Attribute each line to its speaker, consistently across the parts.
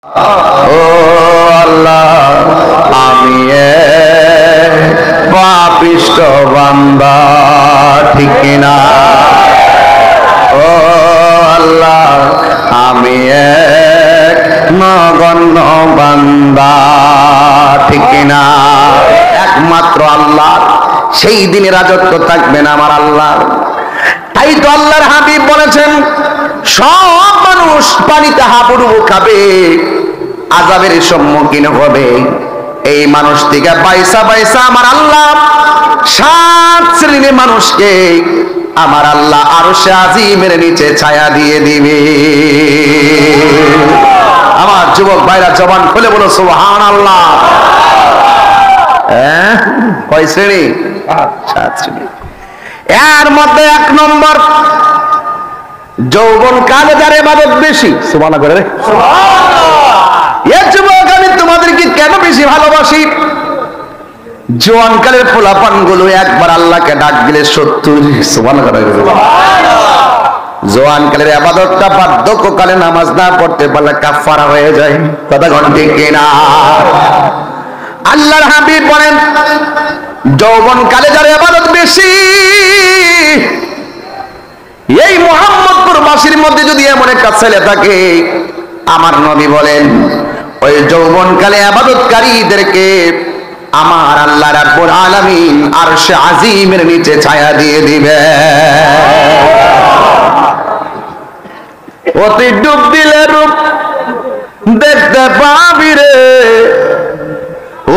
Speaker 1: ও আল্লাহ আমি পাপিষ্ঠ বান্দা, ঠিক কিনা? ও আল্লাহ আমি নগণ্য বান্দা, ঠিক কিনা? একমাত্র আল্লাহ সেই দিনে রাজত্ব থাকবে না আমার আল্লাহর। তাই তো আল্লাহর হাবিব বলেছেন সব মানুষ পানিতে হাবুডুবু খাবে, আযাবের সম্মুখীন হবে। এই মানুষ থেকে পয়সা পয়সা আমার আল্লাহ 7 শ্রেণীর মানুষকে আমার আল্লাহ আরশে আজিমের নিচে ছায়া দিয়ে দিবে। আমার যুবক ভাইরা জবান খুলে বলো সুবহানাল্লাহ। কয় শ্রেণী? 7 শ্রেণী। এর মধ্যে 1 নম্বর, যৌবন কালে যার ইবাদত বেশি। সুবহানাল্লাহ করে রে সুবহানাল্লাহ। যুবক আমি তোমাদেরকে কেন বেশি ভালোবাসি? জোয়ান কালের পোলাপান গুলো একবার আল্লাহকে ডাক দিলে 70। সুবহানাল্লাহ করে সুবহানাল্লাহ। জোয়ান কালের ইবাদতটা বার্ধক্যকালে নামাজ না পড়তে পারলে কাফারা হয়ে যায়। কথা কোন ঠিক কিনা? আল্লাহর হাবিব বলেন যৌবন কালে যার ইবাদত বেশি, এই মুহাম্মদপুর বাসীর মধ্যে যদি এমন একটা ছেলে থাকে, আমার নবী বলেন ওই যৌবন কালে ইবাদতকারীদেরকে আমার আল্লাহ রাব্বুল আলামিন আরশে আজিমের নিচে ছায়া দিয়ে দিবে। অতি ডুব দিলে রূপ দেখতে পাবি রে,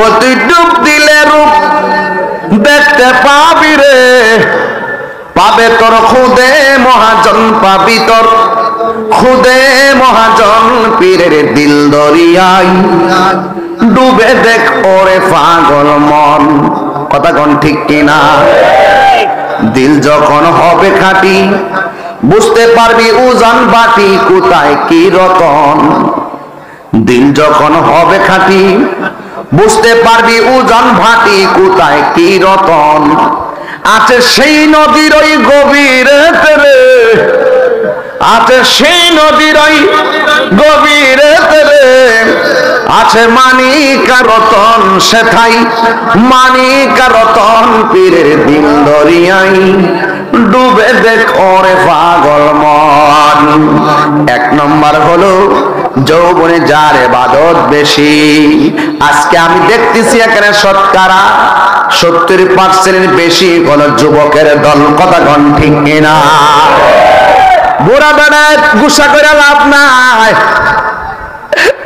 Speaker 1: অতি ডুব দিলে রূপ দেখতে পাবি রে, পাবে তোর খুদে মহাজন, পাবি তোর খুদে মহাজন, পীরের দিল দরিয়ায় ডুবে দেখ ওরে পাগল মন। কথা কোন ঠিক কিনা? দিল যখন হবে খাঁটি বুঝতে পারবি উজান বাটি কোথায় কি রতন। দিল যখন হবে খাঁটি বুঝতে পারবি উজান ভাটি কোথায় কি রতন। আছে সেই নদীর ওই গভীরেতে রে, আছে সেই নদীর ওই গভীরেতে রে, আছে মানিক আর রতন সেথাই, মানিক আর রতন, পীরের দিল দরিয়াই ডুবে দেখ ওরে পাগল মন। 1 নম্বর হলো যৌবনে যার ইবাদত বেশি। আজকে আমি দেখতেছি এখানে শতকরা 70% বেশি হলো যুবকের দল। কথা কোন ঠিক কিনা? বুড়া বেড়া গুসা করে লাভ নাই,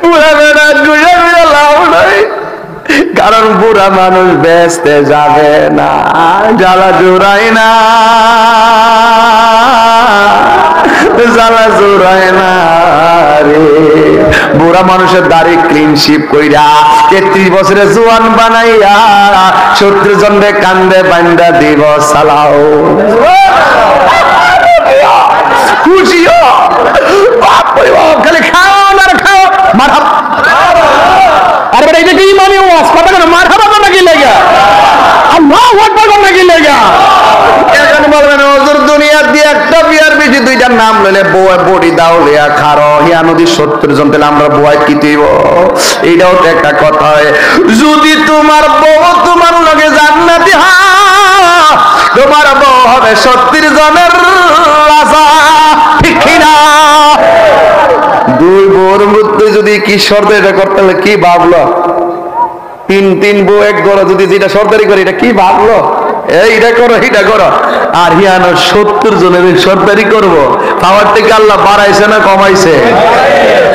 Speaker 1: বুড়া বেড়া গুসা করে লাভ নাই, কারণ বুড়া মানুষ বেচতে যাবে না, জ্বালা জোড়ায় না, জ্বালা জোড়ায় না রে। বুড়া মানুষের দাড়ি ক্লিন শিপ কইরা 33 বছরে জোয়ান বানাইয়া 70 জনরে কান্দে বান্দা দিব সালাও। খুশিও বাপ রে বাপ, খালি খাও আর খাও মারহাবা। আরে বেটা এটা কি মানে ওয়াজ? কথা কেন মারহাবা কোন কি লাগা? আল্লাহু আকবার কোন কি লাগা? এখন বলবেন হুজুর দুনিয়ার দিয়ে একটা বিয়ার বেশি দুইটার নাম লইলে বউয়ে বডি দাও লিয়া খারো হিয়া নদী 70 জন পেলে আমরা বউয়ে কি দিব? এইটাও তো একটা কথা। যদি তোমার বউ তোমার লগে জান্নাতি হয়, তোমার বউ হবে 70 জনের রাজা, ঠিক কিনা? 2 বউর মধ্যে যদি কি শর্ত এটা করতে হলে কি ভাবলো? 3 বউ 1 ঘর যদি যেটা সর্দারি করে এটা কি ভাবলো? এইটা করো এইটা করো, আর হিয়ানো 70 জনের সর্দারি করবো। পাওয়ার থেকে আল্লাহ বাড়াইছে না কমাইছে?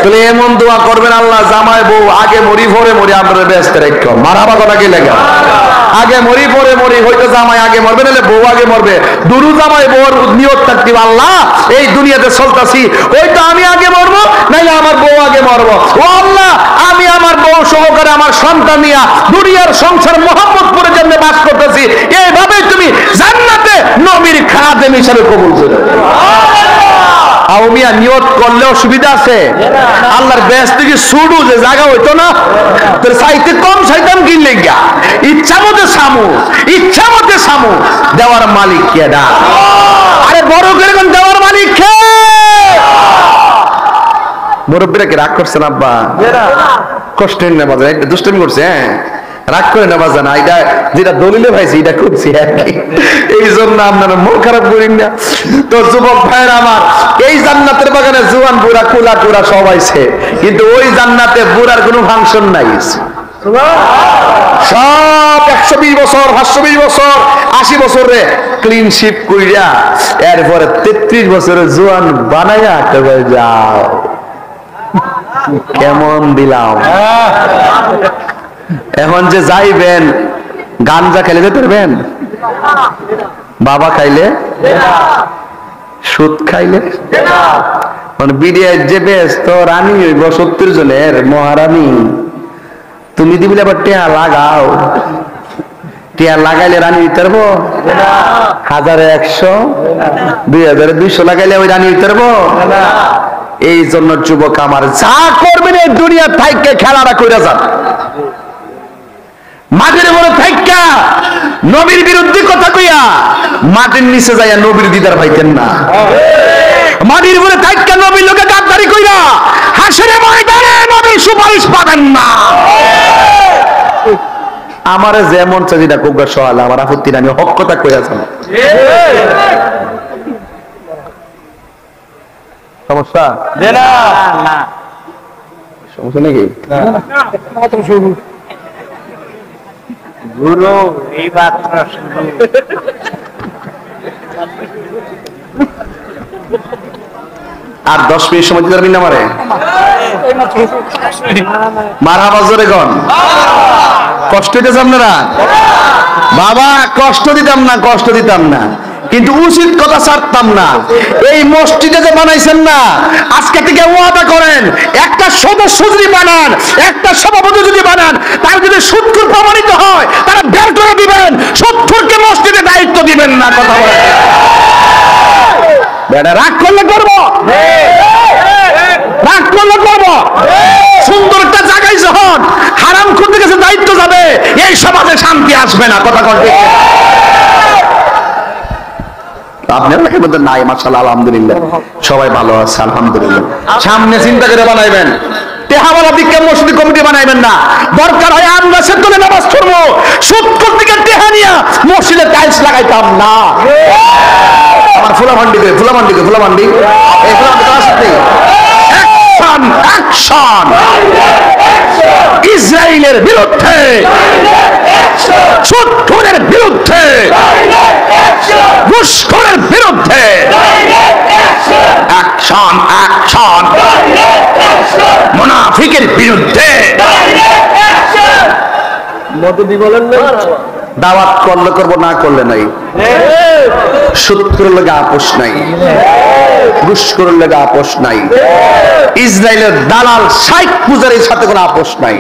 Speaker 1: তাহলে এমন দোয়া করবেন আল্লাহ জামাই বউ আগে মরি পরে মরি আমরা ব্যস্ত রেখো। মারহাবা কথা কি লেখা? আগে মরি পরে মরি, হয়তো জামাই আগে মরবে নাহলে বউ আগে মরবে। দুরু জামাই বউর নিয়ত থাকতে আল্লাহ এই দুনিয়াতে চলতাছি, হয়তো আমি আগে মরবো নাহলে আমার বউ আগে মরবো। ও আল্লাহ আমি আমার বউ সহকারে আমার সন্তান নিয়ে দুনিয়ার সংসার মোহাম্মদপুরে যেমন বাস করতেছি, এইভাবে তুমি জান্নাতে নবীর খাদেম হিসাবে কবুল করো। আউমিয়া নিয়ত করলে অসুবিধা আছে? আল্লাহর বেশ থেকে শুরু যে জায়গা হইতো না, তোর চাইতে কম চাইতাম কি লেগা? ইচ্ছা মতে সামু, ইচ্ছা মতে সামু। দেওয়ার মালিক কে? দা আরে বড় করে দেওয়ার মালিক কে? মুরব্বীরা কি রাগ করছেন আব্বা? কষ্টের নামাজ একটা দুষ্টামি করছে, হ্যাঁ রাগ করে নামাজ জানা, এটা যেটা দলিলে ভাইছি এটা করছি আর কি। এই জন্য আপনারা মন খারাপ করেন না। তো যুবক ভাইয়ের আমার, এই জান্নাতের বাগানে জুয়ান বুড়া কুলা কুড়া সব আইছে, কিন্তু ওই জান্নাতে বুড়ার কোনো ফাংশন নাই। সব 120 বছর 120 বছর 80 বছরে ক্লিন শিপ কইরা এরপরে 33 বছরে জোয়ান বানাইয়া তবে যাও কেমন দিলাম। এখন যে যাইবেন গাঞ্জা খাইলে যেতে পারবেন? বাবা খাইলে, সুদ খাইলে, মানে বিডিআই যে বেশ তো রানী হইব 70 জনের মহারানী, তুমি দিবিলে আবার টিয়া লাগাও, টিয়া লাগাইলে রানী হইতে পারবো? 1100 2200 লাগাইলে ওই রানী হইতে পারবো? এই জন্য যুবক আমার, যা করবেন এই দুনিয়া থাইকে খেলাটা কইরা যান। মাটির উপরে থাইকা নবীর বিরুদ্ধে কথা কইয়া মাটির নিচে যাইয়া নবীর দিদার পাইতেন না। মাটির উপরে থাইকা নবীর লোকে গাদ্দারি কইরা হাসরের ময়দানে নবীর সুপারিশ পাবেন না। আমারে যেমন চাইটা কোগা সওয়াল, আমার আপত্তি নাই, আমি হক কথা কইয়া যান। সমস্যা না, সমস্যা নাকি?
Speaker 2: গুরু এই মাত্র
Speaker 1: আর 10 মিনিট সময় দিতে পারবি না আমারে? মারহাবা জোরে গন। কষ্ট দিতেছে আপনারা? বাবা কষ্ট দিতাম না, কষ্ট দিতাম না, কিন্তু উচিত কথা ছাড়তাম না। এই মসজিদে যে বানাইছেন না, আজকে থেকে ওয়াদা করেন, একটা সদস্য যদি বানান, একটা সভাপতি যদি বানান, তার যদি সুদখোর প্রমাণিত হয় তারা বের করে দিবেন, 70কে মসজিদে দায়িত্ব দিবেন না। কথা বলেন, বেটা রাগ করলে করবো, রাগ করলে করবো। সুন্দর একটা জায়গায় যখন হারাম খুঁজতে গেছে দায়িত্ব যাবে, এই সমাজে শান্তি আসবে না। কথা বলতে আপনার এলাকার মধ্যে নাই? মাশাআল্লাহ, আলহামদুলিল্লাহ, সবাই ভালো আছে আলহামদুলিল্লাহ। সামনে চিন্তা করে বানাইবেন, টেহাওয়ালা দিকে মসজিদ কমিটি বানাইবেন না। দরকার হয় আমরা সেতুলে নামাজ পড়বো, সুদখোর দিকে টেহা নিয়া মসজিদে টাইলস লাগাইতাম না। আমার ফুলামান্ডি এই ফুলামান্ডি কার সাথে অ্যাকশন, অ্যাকশন ইসরায়েলের বিরুদ্ধে, সুদখোরের বিরুদ্ধে, ঘুষখোরের বিরুদ্ধে অ্যাকশন, অ্যাকশন মুনাফিকের বিরুদ্ধে। দাওয়াত করলে করবো, না করলে নাই। শত্রুর লেগে আপোষ নাই, ঘুষখোরের লেগে আপোষ নাই, ইসরায়েলের দালাল শাইখ পূজারীর সাথে কোনো আপোষ নাই।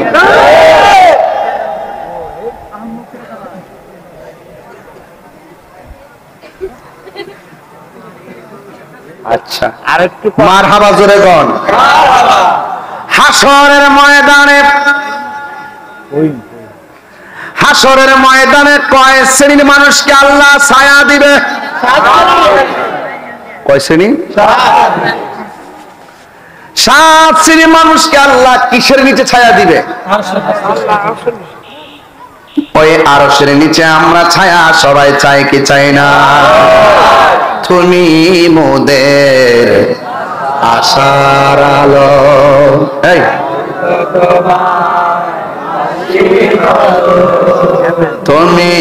Speaker 1: আচ্ছা, আরেকটু মারহাবা জোরে গন। হাসরের ময়দানে, হাসরের ময়দানে কয় শ্রেণীর মানুষকে আল্লাহ ছায়া দিবে? কয় শ্রেণী? 7 শ্রেণীর মানুষকে আল্লাহ কিসের নিচে ছায়া দিবে? ওই আরশের নিচে আমরা ছায়া সবাই চাই কি চাই না? তুমি মোদের আশার আলো, এই তুমি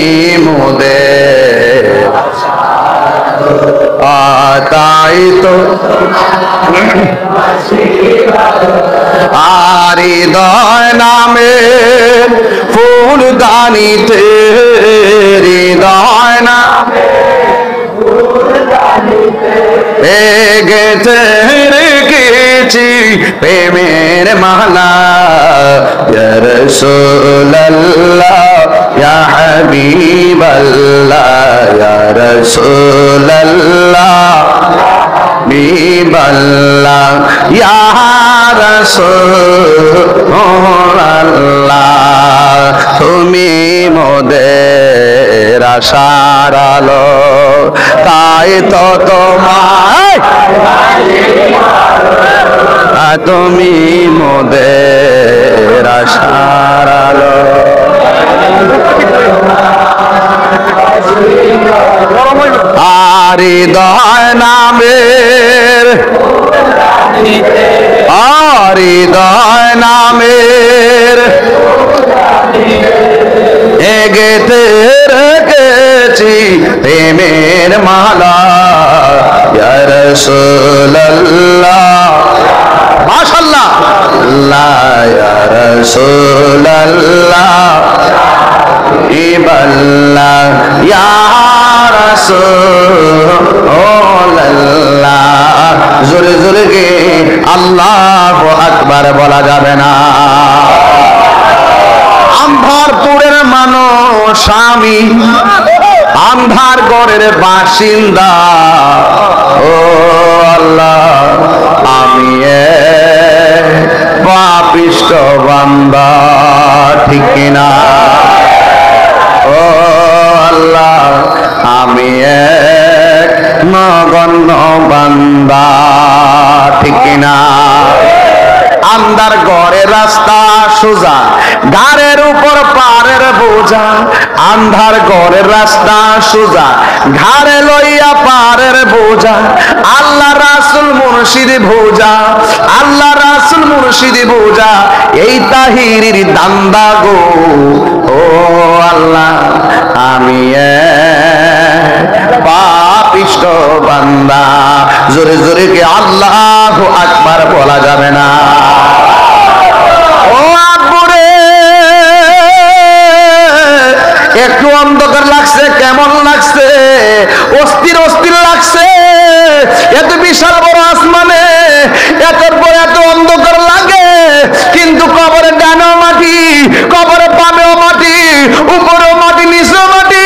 Speaker 1: মোদের তাই তো আর হৃদয় নামে ফুলদানিতে, হৃদয় নামে গেতে রেখেছি প্রেমের মালা। ইয়া রাসূলুল্লাহ, ইয়া হাবিবাল্লাহ, ইয়া রাসূলুল্লাহ, হাবিবাল্লাহ, ইয়া রাসূলুল্লাহ, তুমি মোদের আশার আলো, তাই তো তোমায় তুমি মোদের আশার আলো। আর হৃদয় নামের, আর হৃদয় নামের এগেতে রেখেছি প্রেমের মালা। ইয়া রাসূলুল্লাহ, মাশাআল্লাহ, ইয়া রাসূলুল্লাহ, ইবাল্লাহ, ইয়া রাসূলুল্লাহ। জোরে জোরে গে আল্লাহু আকবার বলা যাবে না। আন্ধারপুরের মানুষ আমি, আন্ধার ঘরের বাসিন্দা। ও আল্লাহ, আমি পাপিষ্ঠ বান্দা, ঠিক কিনা? ও আল্লাহ, আমি এক নগণ্য বান্দা, ঠিক কিনা? আন্ধার ঘরের রাস্তা সোজা, ঘাড়ের উপর পারের বোঝা। আন্ধার ঘরের রাস্তা সোজা, ঘাড়ে লইয়া পারের বোঝা। আল্লাহ রাসূল মুর্শিদ বোঝা, আল্লাহ রাসূল মুর্শিদ বোঝা। এই তাহিরির দান্দা গো। ও আল্লাহ, আমি পাপিষ্ঠ বান্দা। জোরে জোরে কে আল্লাহু আকবার বলা যাবে না। ও আব্বুরে, একটু অন্ধকার লাগছে, কেমন লাগছে? অস্থির অস্থির লাগছে। এত বিশাল বড় আসমানে এত বড় এত অন্ধকার লাগে, কিন্তু কবরে ডানেও মাটি, কবরে বামেও মাটি, উপরেও মাটি, নিচেও মাটি।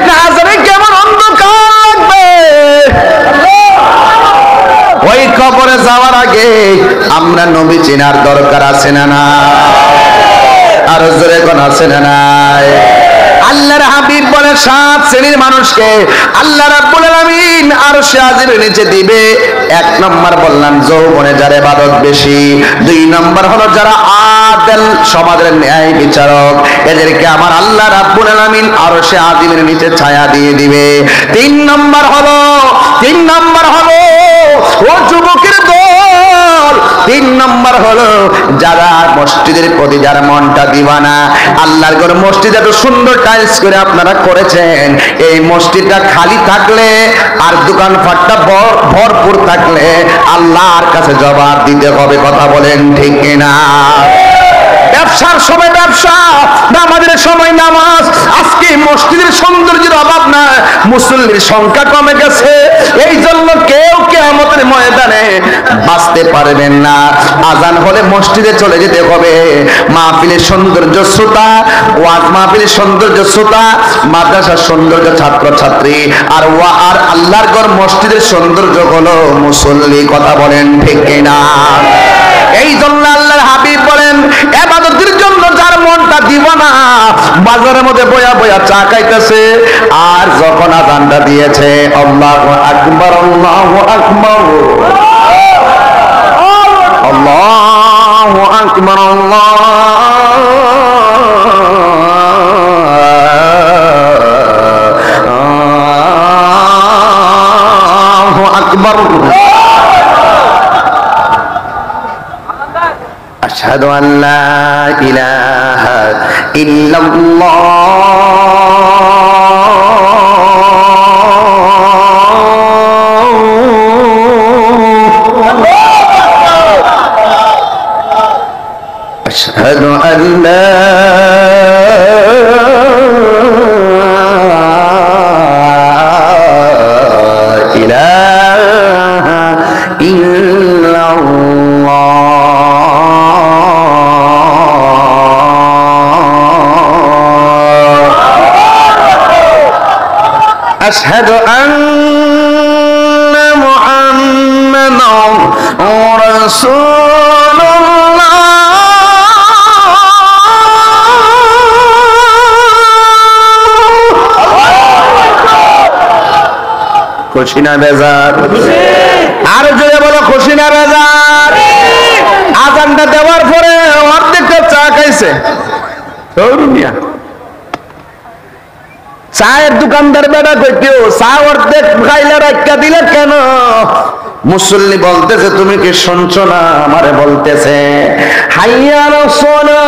Speaker 1: না জানি কেমন অন্ধকার লাগবে। ওই কবরে যাওয়ার আগে আমরা নবী চেনার দরকার আছে না না? আরো জোরে কোন আছে না নাই? আল্লাহর হাবিব বলে 7 শ্রেণীর মানুষকে আল্লাহ রাব্বুল আলামিন আরশে আজিমের নিচে দিবে। 1 নম্বর বললাম যৌবনে যারা ইবাদত বেশি। 2 নম্বর হলো যারা আদল, সমাজের ন্যায় বিচারক। এদেরকে আমার আল্লাহ রাব্বুল আলামিন আরশে আজিমের নিচে ছায়া দিয়ে দিবে। 3 নম্বর হলো ও যুবকের দল। 3 নম্বর হলো যারা মসজিদের প্রতি যার মনটা দিওয়ানা। আল্লাহর ঘর মসজিদ এত সুন্দর টাইলস করে আপনারা করেছেন, এই মসজিদটা খালি থাকলে আর দোকানপাটটা ভরপুর থাকলে আল্লাহর কাছে জবাব দিতে হবে। কথা বলেন ঠিক কিনা? ব্যবসার সময় ব্যবসা, নামাজের সময় নামাজ। আজকে মসজিদের সৌন্দর্যের অভাব না, মুসল্লির সংখ্যা কমে গেছে। এই জন্য কেউ কিয়ামতের ময়দানে বাঁচতে পারবেন না। আজান হলে মসজিদে চলে যেতে হবে। মাহফিলের সৌন্দর্য শ্রোতা, ওয়াজ মাহফিলের সৌন্দর্য শ্রোতা, মাদ্রাসার সৌন্দর্য ছাত্র ছাত্রী, আর আল্লাহর ঘর মসজিদের সৌন্দর্য হলো মুসল্লি। কথা বলেন ঠিক কিনা? এই জন্য আল্লাহর হাবিব বলেন ইবাদতের জন্য যার মনটা দিওয়ানা, বাজারের মধ্যে বয়া বয়া চা খাইতেছে, আর যখন আযানটা দিয়েছে আল্লাহু আকবার, আল্লাহু আকবার, আল্লাহু আকবার, আল্লাহু আকবার, আশহাদু আল্লা ইলাহা ইল্লাল্লাহ, আশহাদু আল্লা ইলাহা ইল্লাল্লাহ, আশহাদু আন্না মুহাম্মাদান রাসূলুল্লাহ, খুশি না বেজার? আর জোরে বলো খুশি না বেজার? দানটা দেওয়ার পরে অর্ধেকটা চা খাইছে। চায়ের দোকানদার বেটা কইতেও চা অর্ধেক খাইলে রাখা দিলে কেন? মুসল্লি বলতেছে তুমি কি শুনছো না? আমারে বলতেছে হাইয়া সোনা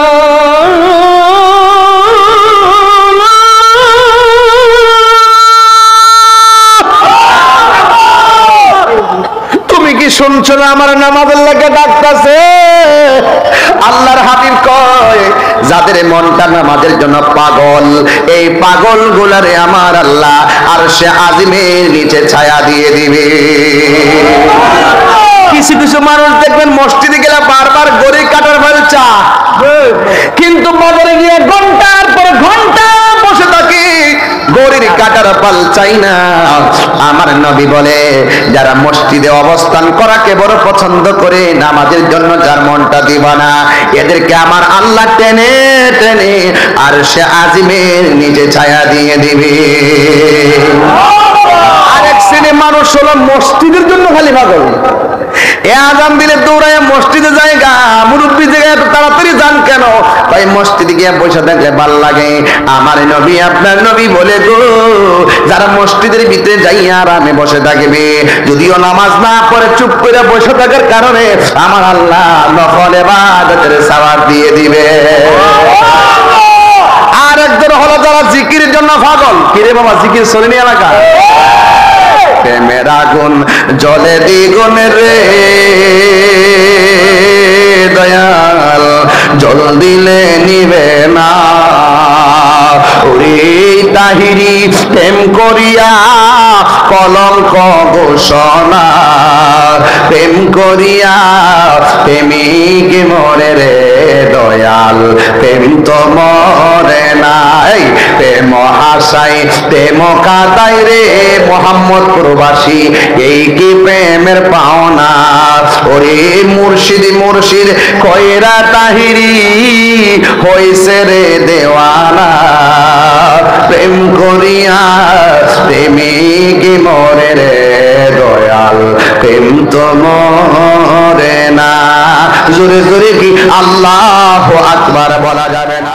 Speaker 1: শুনছো না? আমার নামাজের লাগে ডাকতেছে। আল্লাহর হাবিব কয় যাদের মনটা নামাজের জন্য পাগল, এই পাগল গুলারে আমার আল্লাহ আরশে আজিমের নিচে ছায়া দিয়ে দিবে। কিছু কিছু মানুষ দেখবেন মসজিদে গেলে বারবার গড়ি কাটার ফল চা, কিন্তু বাজারে গিয়ে ঘন্টার পর ঘন্টা বসে থাকি, গড়ির কাটার পাল চাই না। আমার নবী বলে যারা মসজিদে অবস্থান করাকে বড় পছন্দ করে, নামাজের জন্য যার মনটা দিবা না, এদেরকে আমার আল্লাহ টেনে টেনে আরশে আজিমের নিচে ছায়া দিয়ে দিবে। আরেক শ্রেণীর মানুষ হলো মসজিদের জন্য খালি পাগল। এ আজান দিলে দৌড়ায় মসজিদে জায়গা, মুরব্বী জায়গায় এত তাড়াতাড়ি যান কেন? তাই মসজিদে গিয়ে বসে থাকলে ভাল লাগে। আমার নবী আপনার নবী বলে গো, যারা মসজিদের ভিতরে যাইয়া আরামে বসে থাকবে, যদিও নামাজ না পড়ে চুপ করে বসে থাকার কারণে আমার আল্লাহ নফল ইবাদতের সওয়াব দিয়ে দিবে। আর একজন হলো যারা জিকিরের জন্য পাগল। কিরে বাবা জিকির শরীর এলাকা প্রেমের আগুন জলে দ্বিগুণ রে দয়াল, জল দিলে নিবে না। ওরে তাহিরি প্রেম করিয়া কলঙ্ক ঘোষণা, প্রেম করিয়া প্রেমিক মরে রে দয়াল, প্রেম তো মরে নাই। প্রেম হাসাই প্রেম কাদাই রে মোহাম্মদ প্রবাসী, এই কি প্রেমের পাওনা? ওরে মুর্শিদ মুর্শিদ কয়রা তাহিরি হইছে রে দেওয়ানা, প্রেম করিয়া প্রেমিক মরে রে দয়াল, প্রেম তো মরে না। জোরে জোরে কি আল্লাহু আকবার বলা যাবে না?